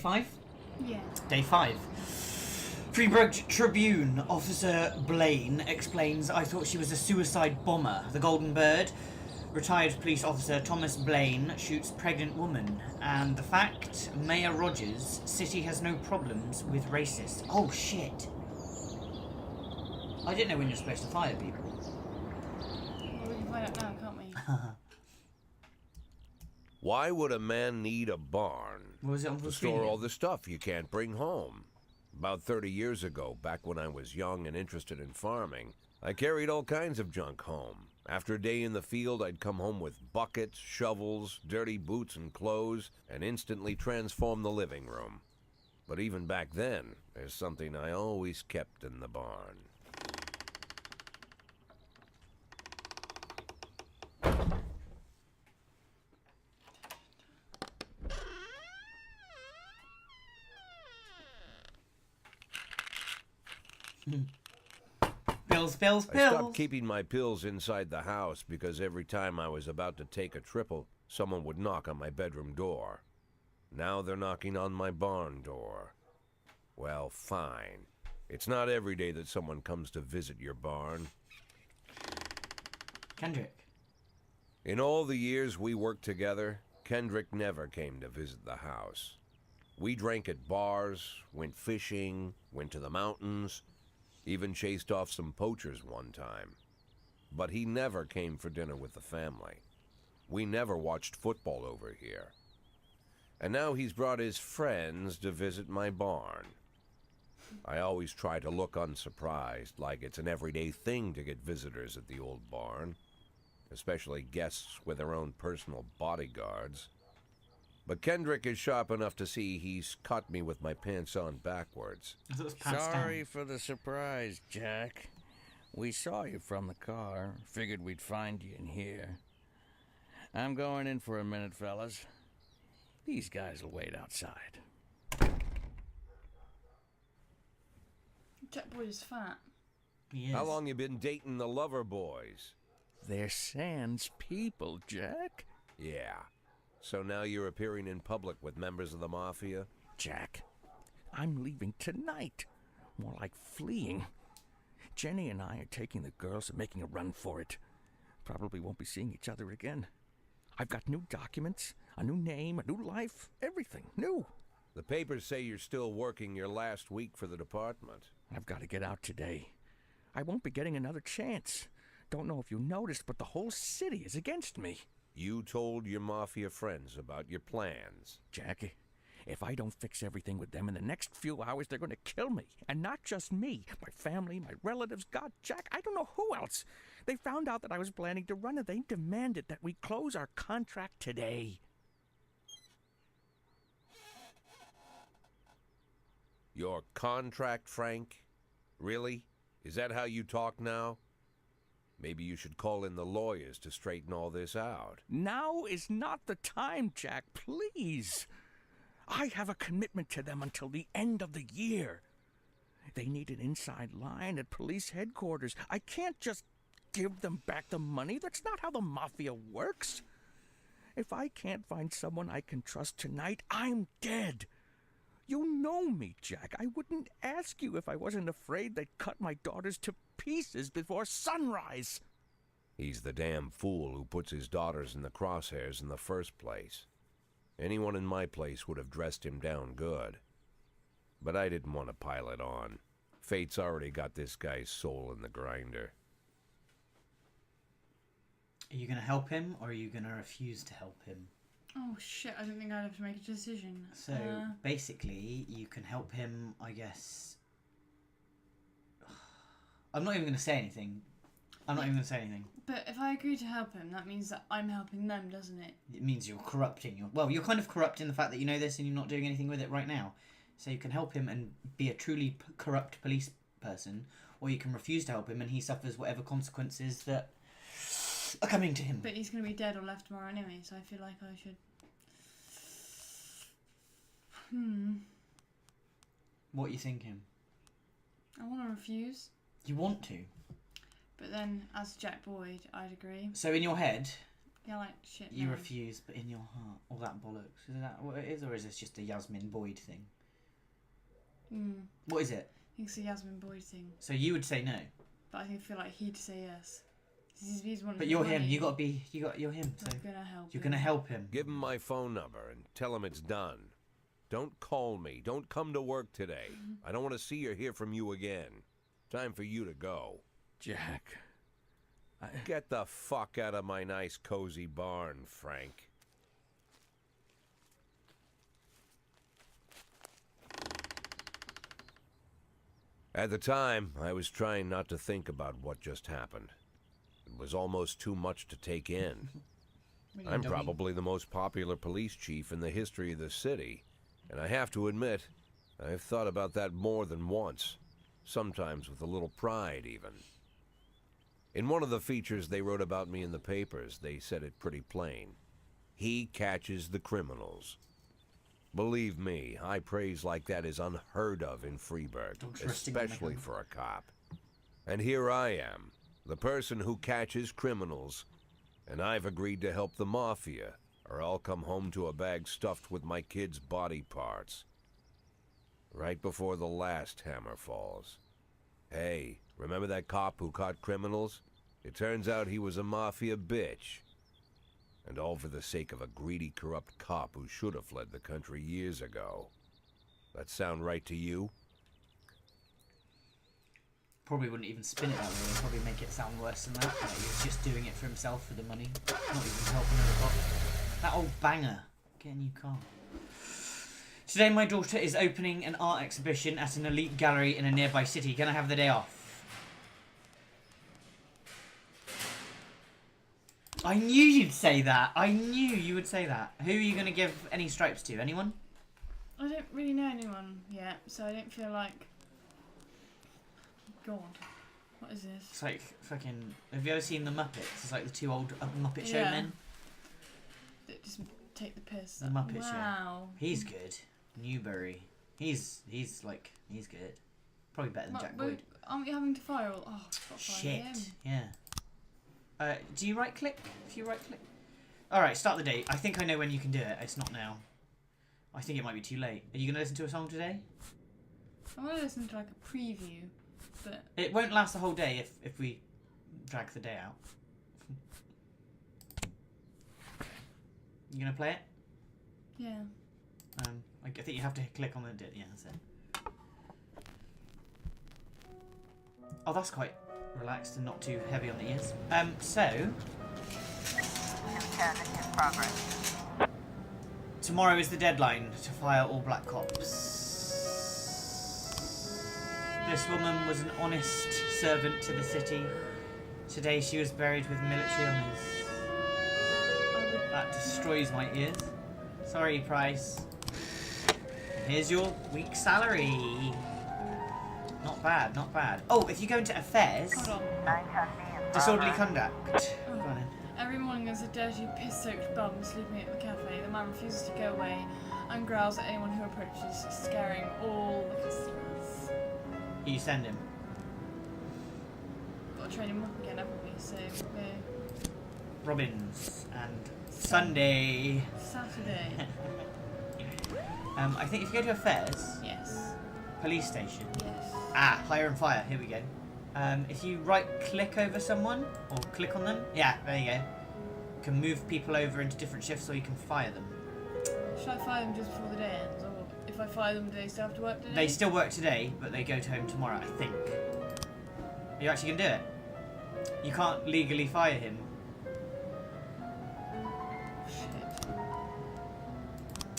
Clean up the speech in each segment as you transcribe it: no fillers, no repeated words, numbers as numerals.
5? Yeah. Day 5. Freeburg Tribune Officer Blaine explains, I thought she was a suicide bomber. The Golden Bird. Retired police officer Thomas Blaine shoots pregnant woman. And the fact, Mayor Rogers, city has no problems with racists. Oh shit. I didn't know when you're supposed to fire people. Well, we can find out now, can't we? Why would a man need a barn? What was it on to store all the stuff you can't bring home? About 30 years ago, back when I was young and interested in farming, I carried all kinds of junk home. After a day in the field, I'd come home with buckets, shovels, dirty boots and clothes, and instantly transform the living room. But even back then, there's something I always kept in the barn. Pills, pills, I pills. stopped keeping my pills inside the house because every time I was about to take a triple, someone would knock on my bedroom door. Now they're knocking on my barn door. Well, fine. It's not every day that someone comes to visit your barn. Kendrick. In all the years we worked together, Kendrick never came to visit the house. We drank at bars, went fishing, went to the mountains, even chased off some poachers one time. But he never came for dinner with the family. We never watched football over here. And now he's brought his friends to visit my barn. I always try to look unsurprised, like it's an everyday thing to get visitors at the old barn, especially guests with their own personal bodyguards. But Kendrick is sharp enough to see he's caught me with my pants on backwards. I thought it was pants Sorry down. for the surprise, Jack. We saw you from the car. Figured we'd find you in here. I'm going in for a minute, fellas. These guys will wait outside. Jack Boy is fat. He is. How long you been dating the lover boys? They're Sans people, Jack. Yeah. So now you're appearing in public with members of the Mafia? Jack, I'm leaving tonight. More like fleeing. Jenny and I are taking the girls and making a run for it. Probably won't be seeing each other again. I've got new documents, a new name, a new life, everything new. The papers say you're still working your last week for the department. I've got to get out today. I won't be getting another chance. Don't know if you noticed, but the whole city is against me. You told your Mafia friends about your plans. Jackie, if I don't fix everything with them in the next few hours, they're going to kill me. And not just me, my family, my relatives, God, Jack, I don't know who else. They found out that I was planning to run and they demanded that we close our contract today. Your contract, Frank? Really? Is that how you talk now? Maybe you should call in the lawyers to straighten all this out. Now is not the time, Jack, please. I have a commitment to them until the end of the year. They need an inside line at police headquarters. I can't just give them back the money. That's not how the Mafia works. If I can't find someone I can trust tonight, I'm dead. You know me, Jack. I wouldn't ask you if I wasn't afraid they'd cut my daughters to pieces before sunrise. He's the damn fool who puts his daughters in the crosshairs in the first place. Anyone in my place would have dressed him down good. But I didn't want to pile it on. Fate's already got this guy's soul in the grinder. Are you going to help him or are you going to refuse to help him? Oh shit, I don't think I'd have to make a decision. So basically, you can help him, I guess. I'm not even going to say anything. But if I agree to help him, that means that I'm helping them, doesn't it? It means you're corrupting. You're kind of corrupting the fact that you know this and you're not doing anything with it right now. So you can help him and be a truly corrupt police person, or you can refuse to help him and he suffers whatever consequences that are coming to him. But he's going to be dead or left tomorrow anyway, so I feel like I should... What are you thinking? I want to refuse. You want to? But then, as Jack Boyd, I'd agree. So in your head, Yeah, like shit. You no. refuse, but in your heart. All that bollocks. Is that what it is, or is this just a Yasmin Boyd thing? What is it? I think it's a Yasmin Boyd thing. So you would say no? But I feel like he'd say yes. He's one. But you're him. You're him. So I'm gonna help. you're gonna help him. Give him my phone number and tell him it's done. Don't call me. Don't come to work today. I don't want to see or hear from you again. Time for you to go. Jack. Get the fuck out of my nice, cozy barn, Frank. At the time, I was trying not to think about what just happened. It was almost too much to take in. I'm probably the most popular police chief in the history of the city, and I have to admit, I've thought about that more than once, sometimes with a little pride even. In one of the features they wrote about me in the papers, they said it pretty plain. He catches the criminals. Believe me, high praise like that is unheard of in Freeburg, especially for a cop. And here I am, the person who catches criminals, and I've agreed to help the mafia, or I'll come home to a bag stuffed with my kids' body parts. Right before the last hammer falls. Hey, remember that cop who caught criminals? It turns out he was a mafia bitch. And all for the sake of a greedy, corrupt cop who should have fled the country years ago. That sound right to you? Probably wouldn't even spin it that way. They'd probably make it sound worse than that. Like he was just doing it for himself for the money. Not even helping another cop. That old banger. Get a new car. Today my daughter is opening an art exhibition at an elite gallery in a nearby city. Can I have the day off? I knew you'd say that. I knew you would say that. Who are you going to give any stripes to? Anyone? I don't really know anyone yet, so I don't feel like... God. What is this? It's like fucking... Have you ever seen The Muppets? It's like the two old Muppet Yeah. showmen. That just take the piss. The Muppet Show. Wow. He's good. Newbury. He's good. Probably better than Jack Boyd. Aren't we having to fire all... Oh, I've got to fire Shit. him. Yeah. Do you right click? If you right click. Alright, start the day. I think I know when you can do it. It's not now. I think it might be too late. Are you going to listen to a song today? I want to listen to like a preview, but... It won't last the whole day if we drag the day out. You going to play it? Yeah. I think you have to click on the... Yeah, that's it. Oh, that's quite relaxed and not too heavy on the ears. So... Tomorrow is the deadline to fire all black cops. This woman was an honest servant to the city. Today she was buried with military honours. That destroys my ears. Sorry, Price. Here's your week's salary. Not bad, not bad. Oh, if you go into affairs... Hold on. Disorderly conduct. Go on then. Every morning there's a dirty, piss-soaked bum sleeping at the cafe. The man refuses to go away and growls at anyone who approaches, scaring all the customers. You send him. Got to train him up again, haven't we? So, yeah. Robbins. And Sunday. Saturday. I think if you go to affairs, Yes. police station. Yes. Ah, hire and fire. Here we go. If you right-click over someone, or click on them, yeah, there you go. You can move people over into different shifts, or you can fire them. Should I fire them just before the day ends? Or if I fire them, do they still have to work today? They still work today, but they go home tomorrow, I think. Are you actually going to do it? You can't legally fire him. Shit.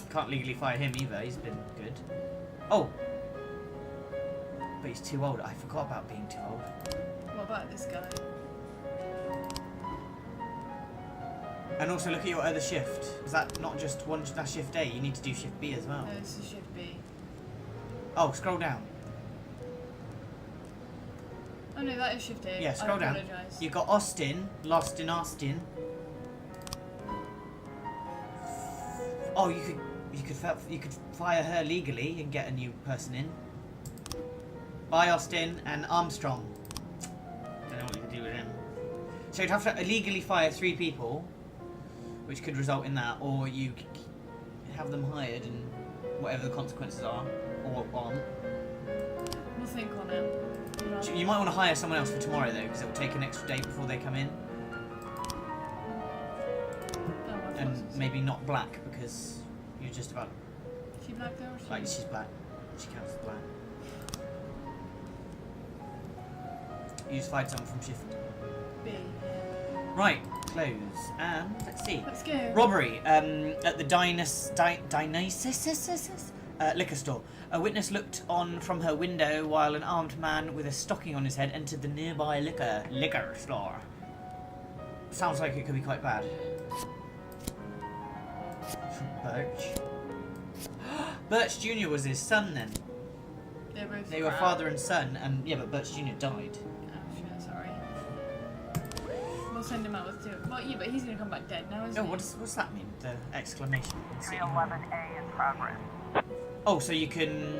Can't legally fire him either, he's been good. Oh! But he's too old. I forgot about being too old. What about this guy? And also look at your other shift. Is that not just one that's shift A? You need to do shift B as well. No, this is shift B. Oh, scroll down. Oh no, that is shift A. Yeah, scroll down. I apologise. You got Austin, lost in Austin. Oh, you could fire her legally and get a new person in. Bye, Austin and Armstrong. Don't know what you can do with him. So you'd have to illegally fire 3 people, which could result in that, or you have them hired and whatever the consequences are, or aren't. We'll think on it. You might want to hire someone else for tomorrow though, because it will take an extra day before they come in. And maybe not black, because you're just about... Is she black though, or is she... Like, she's black. She counts as black. You just find someone from shift B. Right, close. And let's see. Let's go. Robbery at the Dionysus liquor store. A witness looked on from her window while an armed man with a stocking on his head entered the nearby liquor store. Sounds like it could be quite bad. Birch. Birch Jr. was his son then. They were father and son, and yeah, but Birch Jr. died. Oh shit, sorry. We'll send him out with two. Well, yeah, but he's gonna come back dead now, isn't he? What's that mean? The exclamation. 311A in progress. Oh, so you can.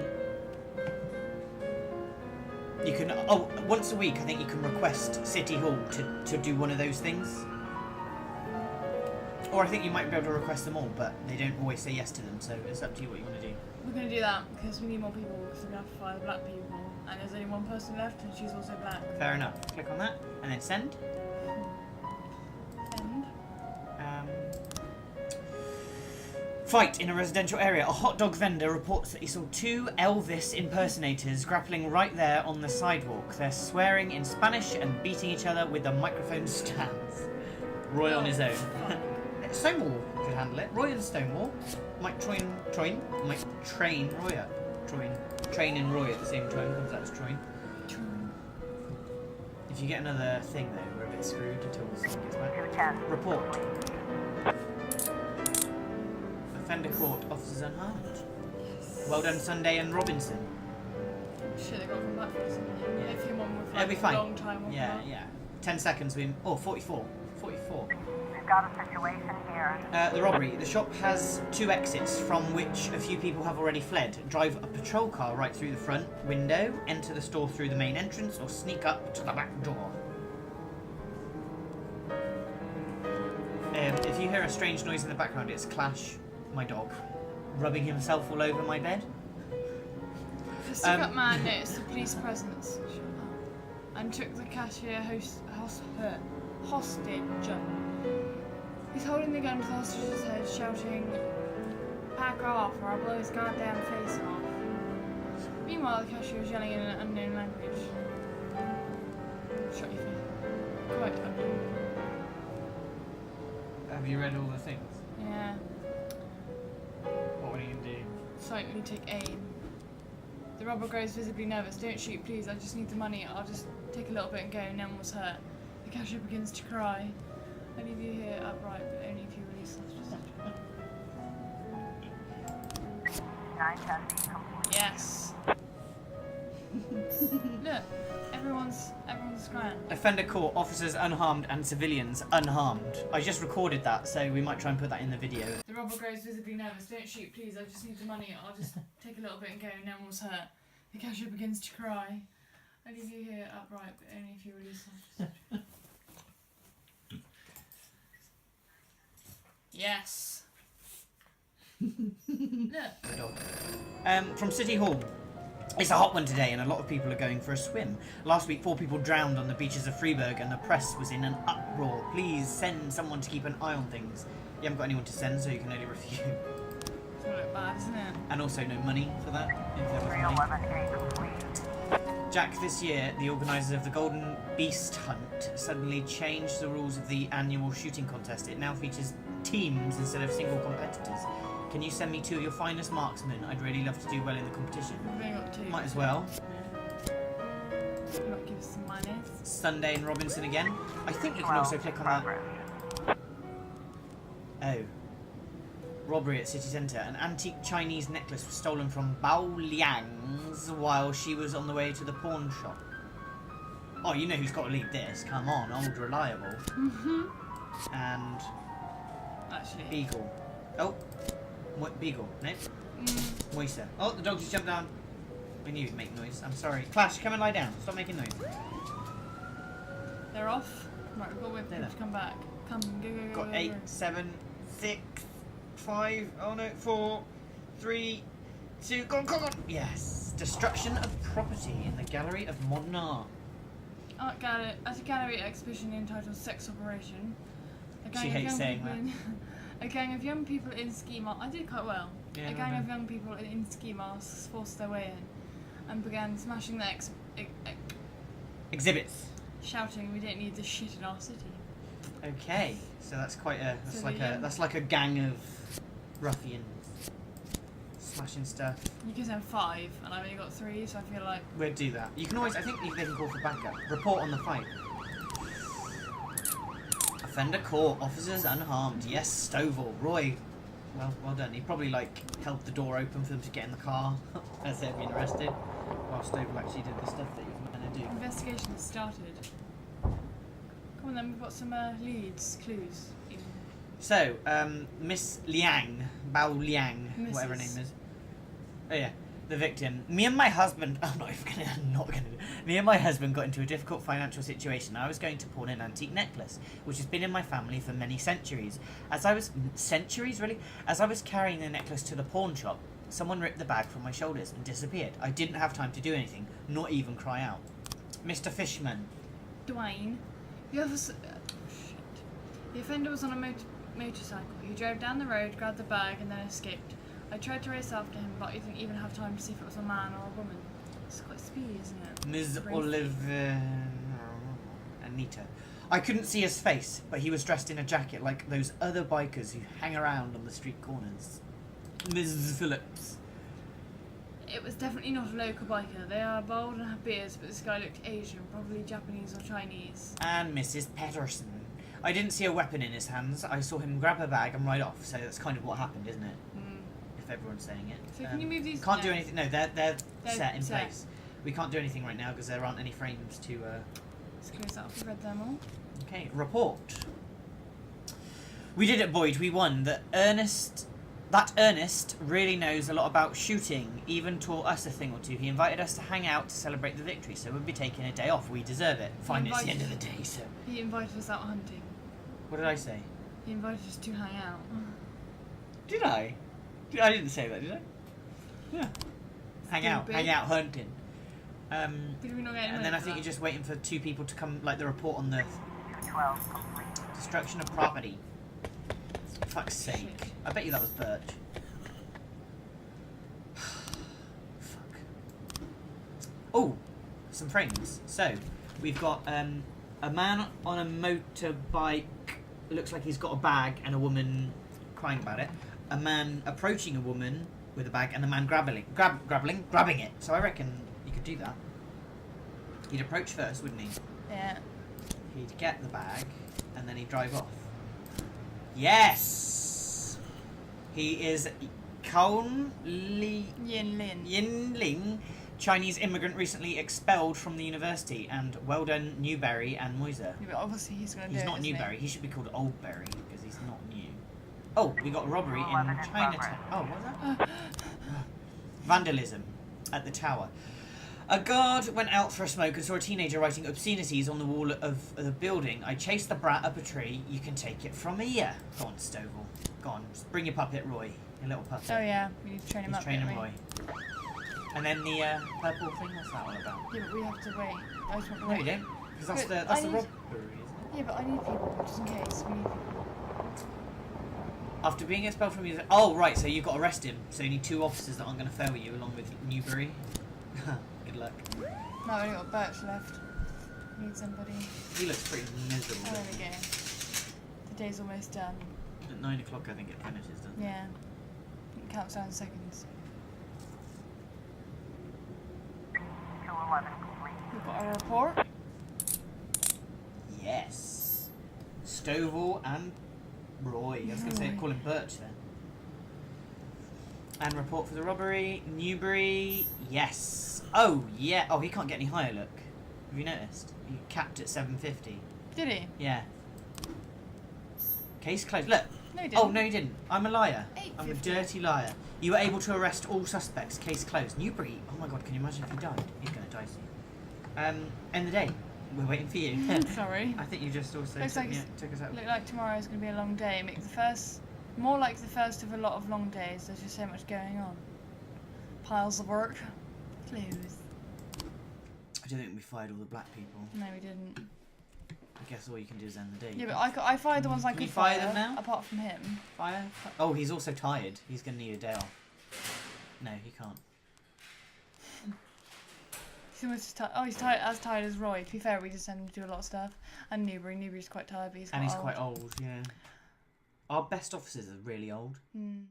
Oh, once a week, I think you can request City Hall to do one of those things. Or I think you might be able to request them all, but they don't always say yes to them, so it's up to you what you want to do. We're gonna do that because we need more people, because we're gonna have to find black people, and there's only one person left, and she's also black. Fair enough. Click on that, and then send. And Fight in a residential area. A hot dog vendor reports that he saw two Elvis impersonators grappling right there on the sidewalk. They're swearing in Spanish and beating each other with the microphone stands. Roy on his own. Stonewall could handle it. Roy and Stonewall might train Roy up. Train and Roy at the same time, comes out as Troin. If you get another thing though, we're a bit screwed until someone gets back. 210. Report. Offender caught, officers unharmed. Well done, Sunday and Robinson. shit, they got to come back for us. Yeah. If you're one with It'll like, be a fine. long time. Yeah, yeah. 10 seconds. 44. We've got a situation here. The robbery. The shop has 2 exits from which a few people have already fled. Drive a patrol car right through the front window, enter the store through the main entrance, or sneak up to the back door. If you hear a strange noise in the background, it's Clash, my dog, rubbing himself all over my bed. The stuck-up man noticed the police presence and took the cashier hostage. He's holding the gun to the hostage's head, shouting, "Back off or I'll blow his goddamn face off." Meanwhile, the cashier is yelling in an unknown language. Shut your face. Quite unknown. Have you read all the things? Yeah. What are you going to do? Slightly take aim. The robber grows visibly nervous. "Don't shoot, please. I just need the money. I'll just take a little bit and go. No one was hurt." The cashier begins to cry. "I leave you here upright, but only if you release us." 910 complete. Yes. Look, everyone's grand. Offender caught, officers unharmed and civilians unharmed. I just recorded that, so we might try and put that in the video. The robber grows visibly nervous. "Don't shoot, please. I just need the money. I'll just take a little bit and go. No one was hurt." The cashier begins to cry. "I leave you here upright, but only if you release us." Yes. Look. From City Hall. It's a hot one today and a lot of people are going for a swim. Last week 4 people drowned on the beaches of Freeburg and the press was in an uproar. Please send someone to keep an eye on things. You haven't got anyone to send, so you can only review. It's gonna look bad, isn't it? And also no money for that. If there was money. 311A complete. Jack, this year, the organisers of the Golden Beast Hunt suddenly changed the rules of the annual shooting contest. It now features teams instead of single competitors. Can you send me 2 of your finest marksmen? I'd really love to do well in the competition. We've only got 2. Might as well. You might give us some money. Sunday and Robinson again. I think you can also click on that. Progress. Oh. Robbery at City Centre. An antique Chinese necklace was stolen from Bao Liang's while she was on the way to the pawn shop. Oh, you know who's got to lead this. Come on, old reliable. And Actually. Beagle. Oh. Beagle. No. Moisa. Oh, the dog just jumped down. We knew he'd make noise. I'm sorry. Clash, come and lie down. Stop making noise. They're off. Right, we've got to wait for them to come back. Come, go, go, go. Got go, 8, go. 7, 6, 5, oh no, 4, 3, 2, go on, come on! Yes. Destruction of property in the Gallery of Modern Art. Art gallery, at a gallery exhibition entitled Sex Operation, She hates saying that. A gang of young people in ski masks. I did quite well. Yeah, A gang not of bad. young people in ski masks forced their way in and began smashing the Exhibits. shouting, "We don't need this shit in our city." Okay, so that's quite a So the, that's like a gang of ruffians smashing stuff. You can send 5, and I've only got 3, so I feel like We'll do that. You can always, I think they can call for backup. Report on the fight. Offender caught, officers unharmed. Yes, Stovall. Roy, well done. He probably like held the door open for them to get in the car as they'd been arrested, while Stovall actually did the stuff that he was meant to do. investigation has started. Come on then, we've got some leads, clues. Even. So, Miss Liang, Bao Liang, whatever her Mrs. name is. Oh yeah, the victim. Me and my husband. I'm not gonna. Me and my husband got into a difficult financial situation. I was going to pawn an antique necklace, which has been in my family for many centuries. As I was carrying the necklace to the pawn shop, someone ripped the bag from my shoulders and disappeared. I didn't have time to do anything, not even cry out. Mr. Fishman. Dwayne, the officer. Shit. The offender was on a motorcycle. He drove down the road, grabbed the bag, and then escaped. I tried to race after him, but I didn't even have time to see if it was a man or a woman. It's quite speedy, isn't it? Ms. Racy. Oliver... Anita. I couldn't see his face, but he was dressed in a jacket like those other bikers who hang around on the street corners. Ms. Phillips. It was definitely not a local biker. They are bald and have beards, but this guy looked Asian, probably Japanese or Chinese. And Mrs. Pedersen. I didn't see a weapon in his hands. I saw him grab a bag and ride off, so that's kind of what happened, isn't it? If everyone's saying it. So can you move these? Can't do no. anything. No, they're set in set. place. We can't do anything right now because there aren't any frames to... Let's close that off. We've read them all. Okay, report. We did it, Boyd. We won. That Ernest really knows a lot about shooting. Even taught us a thing or two. He invited us to hang out to celebrate the victory, so we'll be taking a day off. We deserve it. Fine, it's the end of the day, so... He invited us out hunting. What did I say? He invited us to hang out. Did I? I didn't say that, did I? Yeah. Hang out hunting. Did we not get any And then money I for think that? you're just waiting for 2 people to come, like the report on the 212 complete. destruction of property. Fuck's sake. Shit. I bet you that was Birch. Fuck. Oh, some frames. So, we've got a man on a motorbike, looks like he's got a bag, and a woman crying about it. A man approaching a woman with a bag, and a man grabbing it. So I reckon you could do that. He'd approach first, wouldn't he? Yeah. He'd get the bag, and then he'd drive off. Yes! He is Kaun Yin Ling, Chinese immigrant recently expelled from the university, and well done Newberry and Moiser. Yeah, but obviously he's going to do He's it, not isn't he? Newberry, he should be called Oldberry, because he's not new. Oh, we got a robbery in 11 in Chinatown. progress. Oh, what was that? Vandalism at the tower. A guard went out for a smoke and saw a teenager writing obscenities on the wall of the building. I chased the brat up a tree. You can take it from here. Go on, Stovall. Go on. Bring your puppet, Roy. Your little puppet. Oh yeah, we need to train him He's up. training don't we? Roy. And then the purple thing, what's that all about? Yeah, but we have to wait. I just want to No, you wait. don't. Because that's But the I need- robbery, isn't it? Yeah, but I need people, just in case. We need people. After being expelled from the... Oh, right, so you've got to arrest him. So you need 2 officers that aren't going to fail you, along with Newberry. Good luck. No, I only got Birch left. Need somebody. He looks pretty miserable. Oh, there we go. The day's almost done. At 9 o'clock, I think it finishes, doesn't it? Yeah. It counts down seconds. 211 complete. We've got a report. Yes. Stovall and Roy. I was going to say, Roy. call him Birch then. And report for the robbery. Newberry. Yes. Oh, yeah. Oh, he can't get any higher, look. Have you noticed? He capped at 750. Did he? Yeah. Case closed. Look. No, he didn't. Oh, no, you didn't. I'm a liar. 850. I'm a dirty liar. You were able to arrest all suspects. Case closed. Newberry. Oh my god, can you imagine if he died? He's going to die soon. End the day. We're waiting for you. Sorry. I think you just also Looks took, like took us out. Look like tomorrow's going to be a long day. Make the first More like the first of a lot of long days. There's just so much going on. Piles of work. Clothes. I don't think we fired all the black people. No, we didn't. I guess all you can do is end the day. Yeah, but I fired the ones I Can could you fire fire, them now? apart from him. Fire? Oh, he's also tired. He's going to need a day off. No, he can't. He's almost as tired. Oh, he's as tired as Roy. To be fair, we just send him to do a lot of stuff. And Newbury. Newbury's quite tired, but he's Quite old, yeah. Our best officers are really old. Hmm.